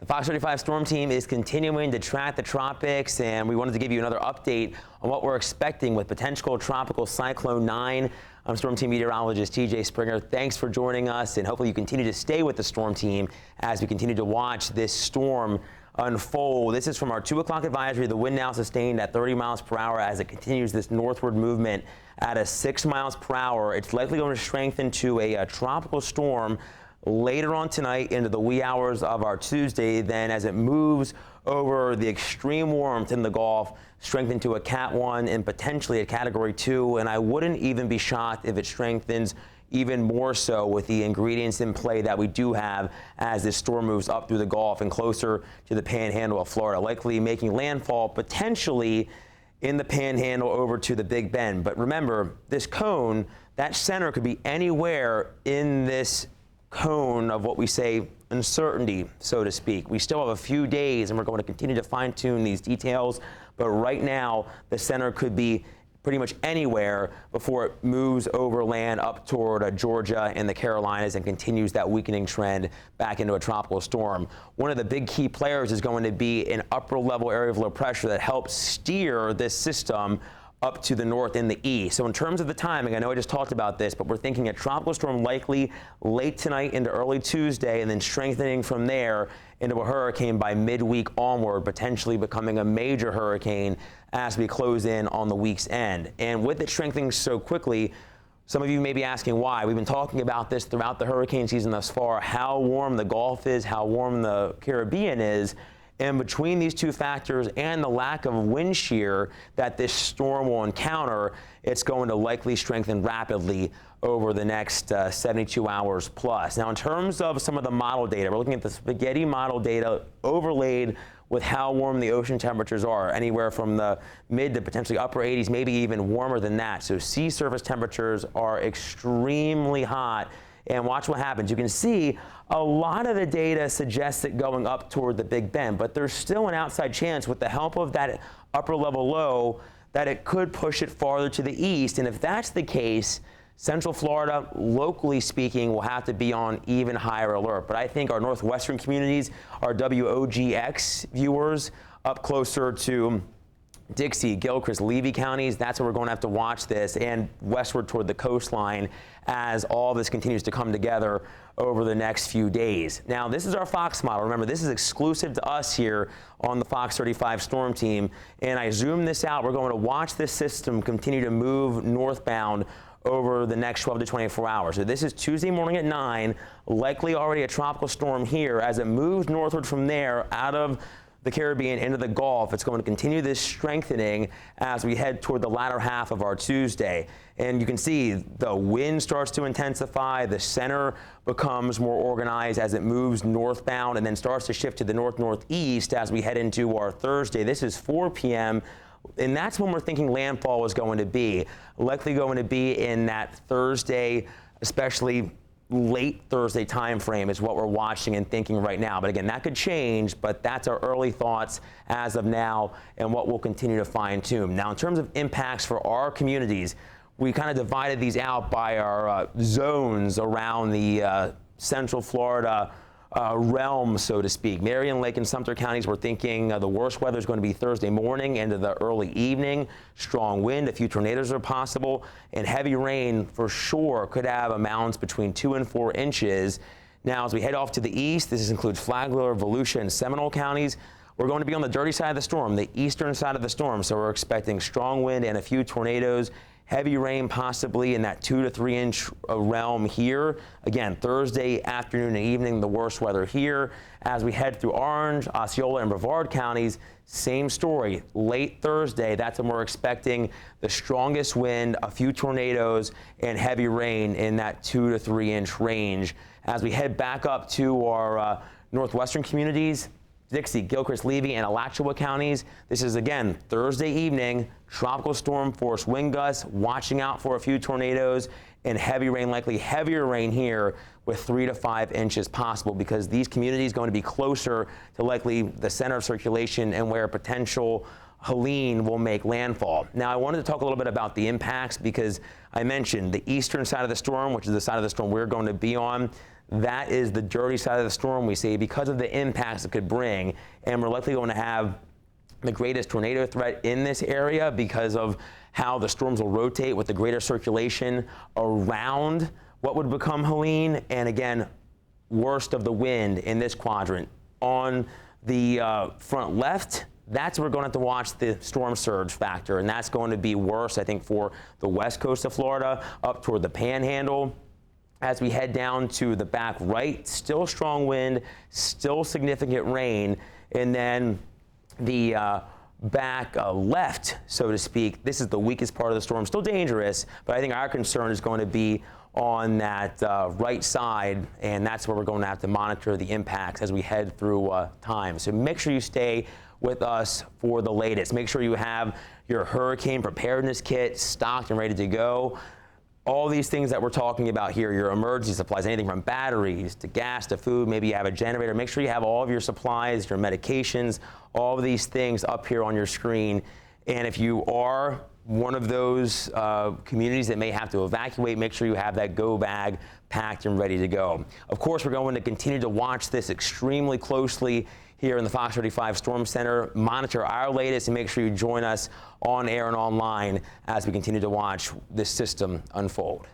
The Fox 35 Storm Team is continuing to track the tropics, and we wanted to give you another update on what we're expecting with Potentical Tropical Cyclone 9. I'm Storm Team meteorologist TJ Springer. Thanks for joining us, and hopefully you continue to stay with the Storm Team as we continue to watch this storm unfold. This is from our 2 o'clock advisory. The wind now sustained at 30 miles per hour as it continues this northward movement at a 6 miles per hour. It's likely going to strengthen to a tropical storm later on tonight into the wee hours of our Tuesday. Then as it moves over the extreme warmth in the Gulf, strengthen to a Cat 1 and potentially a Category 2. And I wouldn't even be shocked if it strengthens even more so with the ingredients in play that we do have as this storm moves up through the Gulf and closer to the panhandle of Florida, likely making landfall potentially in the panhandle over to the Big Bend. But remember, this cone, that center could be anywhere in this cone of what we say uncertainty, so to speak. We still have a few days and we're going to continue to fine tune these details, but right now the center could be pretty much anywhere before it moves overland up toward Georgia and the Carolinas and continues that weakening trend back into a tropical storm. One of the big key players is going to be an upper level area of low pressure that helps steer this system up to the north and the east. So in terms of the timing, I know I just talked about this, but we're thinking a tropical storm likely late tonight into early Tuesday, and then strengthening from there into a hurricane by midweek onward, potentially becoming a major hurricane as we close in on the week's end. And with it strengthening so quickly, some of you may be asking why. We've been talking about this throughout the hurricane season thus far, how warm the Gulf is, how warm the Caribbean is. And between these two factors and the lack of wind shear that this storm will encounter, it's going to likely strengthen rapidly over the next 72 hours plus. Now, in terms of some of the model data, we're looking at the spaghetti model data overlaid with how warm the ocean temperatures are, anywhere from the mid to potentially upper 80s, maybe even warmer than that. So sea surface temperatures are extremely hot. And watch what happens. You can see a lot of the data suggests it going up toward the Big Bend, but there's still an outside chance with the help of that upper level low that it could push it farther to the east. And if that's the case, Central Florida, locally speaking, will have to be on even higher alert. But I think our northwestern communities, our WOGX viewers up closer to Dixie, Gilchrist, Levy counties, that's where we're going to have to watch this, and westward toward the coastline as all this continues to come together over the next few days. Now, this is our Fox model. Remember, this is exclusive to us here on the Fox 35 Storm Team, and I zoom this out. We're going to watch this system continue to move northbound over the next 12 to 24 hours. So this is Tuesday morning at 9, likely already a tropical storm here. As it moves northward from there out of the Caribbean into the Gulf, it's going to continue this strengthening as we head toward the latter half of our Tuesday. And you can see the wind starts to intensify, the center becomes more organized as it moves northbound and then starts to shift to the north-northeast as we head into our Thursday. This is 4 p.m. and that's when we're thinking landfall is going to be. Likely going to be in that Thursday, especially late Thursday time frame is what we're watching and thinking right now. But again, that could change, but that's our early thoughts as of now and what we'll continue to fine tune. Now, in terms of impacts for our communities, we kind of divided these out by our zones around the Central Florida realm, so to speak. Marion, Lake, and Sumter counties, we're thinking the worst weather is going to be Thursday morning into the early evening. Strong wind, a few tornadoes are possible, and heavy rain for sure could have amounts between 2 and 4 inches. Now, as we head off to the east, this includes Flagler, Volusia, and Seminole counties. We're going to be on the dirty side of the storm, the eastern side of the storm, so we're expecting strong wind and a few tornadoes. Heavy rain possibly in that 2 to 3 inch realm here. Again, Thursday afternoon and evening, the worst weather here. As we head through Orange, Osceola, and Brevard counties, same story. Late Thursday, that's when we're expecting the strongest wind, a few tornadoes, and heavy rain in that 2 to 3 inch range. As we head back up to our northwestern communities, Dixie, Gilchrist, Levy, and Alachua counties. This is, again, Thursday evening, tropical storm force wind gusts, watching out for a few tornadoes and heavy rain, likely heavier rain here with 3 to 5 inches possible because these communities going to be closer to likely the center of circulation and where potential Helene will make landfall. Now, I wanted to talk a little bit about the impacts because I mentioned the eastern side of the storm, which is the side of the storm we're going to be on. That is the dirty side of the storm, we see, because of the impacts it could bring. And we're likely going to have the greatest tornado threat in this area because of how the storms will rotate with the greater circulation around what would become Helene. And again, worst of the wind in this quadrant. On the front left, that's where we're going to have to watch the storm surge factor, and that's going to be worse, I think, for the west coast of Florida, up toward the Panhandle. As we head down to the back right, still strong wind, still significant rain, and then the back left, so to speak, this is the weakest part of the storm. Still dangerous, but I think our concern is going to be on that right side, and that's where we're going to have to monitor the impacts as we head through time. So make sure you stay with us for the latest. Make sure you have your hurricane preparedness kit stocked and ready to go. All these things that we're talking about here, your emergency supplies, anything from batteries to gas to food, maybe you have a generator. Make sure you have all of your supplies, your medications, all of these things up here on your screen. And if you are one of those communities that may have to evacuate, make sure you have that go bag packed and ready to go. Of course, we're going to continue to watch this extremely closely here in the Fox 35 Storm Center. Monitor our latest and make sure you join us on air and online as we continue to watch this system unfold.